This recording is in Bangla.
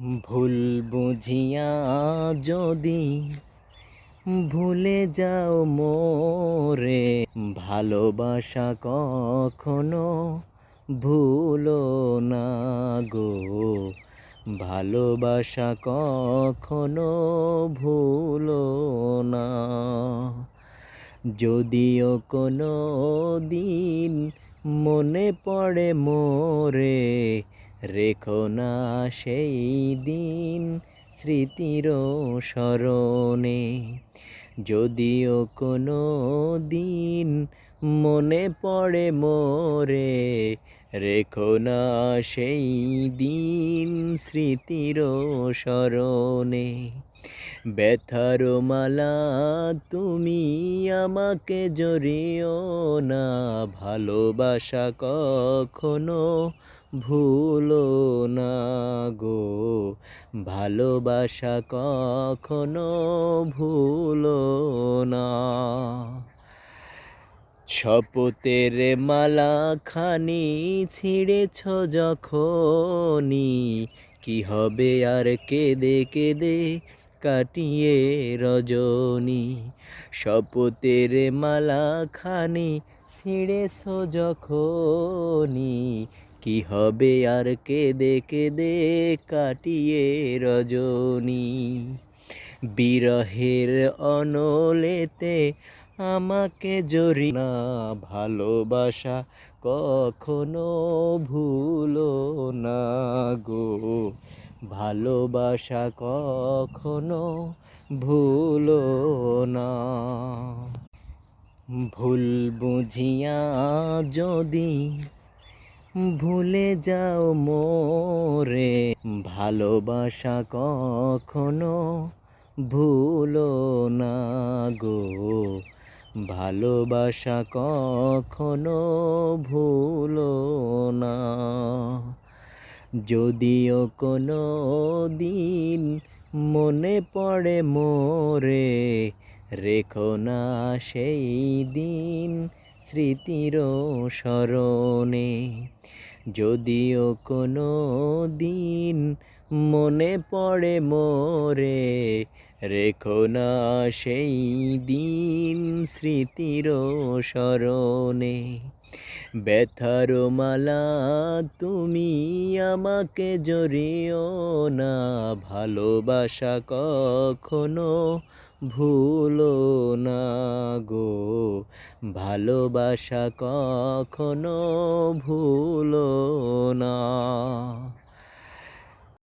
ভুল বুঝিয়া যদি ভুলে যাও মোরে, ভালোবাসা কখনো ভুলো না গো। ভালোবাসা কখনো ভুলো না। যদিও কোনো দিন মনে পড়ে মোরে, রেখো না সেই দিন স্মৃতির স্মরণে। যদিও কোনো দিন মনে পড়ে মোরে, রেখো না সেই দিন স্মৃতির স্মরণে। ব্যথার মালা তুমি আমাকে জড়িও না, ভালোবাসা কখনো ভুলো না গো। ভালোবাসা কখনো ভুলো না। শপথের মালা খানি ছিঁড়েছ যখনই, কি হবে আর কেঁদে কেঁদে কাটিয়ে রজনী। শপথের মালা খানি ছিঁড়েছ যখনই, কি হবে আর কেঁদে কেঁদে কাটিয়ে রজনী। বিরহের অনলেতে আমাকে জড়ি না, ভালোবাসা কখনো ভুলো না গো। ভালোবাসা কখনো ভুলো না। ভুল বুঝিয়া যদি ভুলে যাও মোরে, ভালোবাসা কখনো ভুলো না গো। ভালোবাসা কখনো ভুলো না। যদিও কোনো দিন মনে পড়ে মোরে, রেখো না সেই দিন স্মৃতির স্মরণে। যদিও কোনো দিন মনে পড়ে মোরে, রেখো না সেই দিন স্মৃতির স্মরণে। ব্যথার মালা তুমি আমাকে জড়িও না, ভালোবাসা কখনো ভুলো না গো। ভালোবাসা কখনো ভুলো না।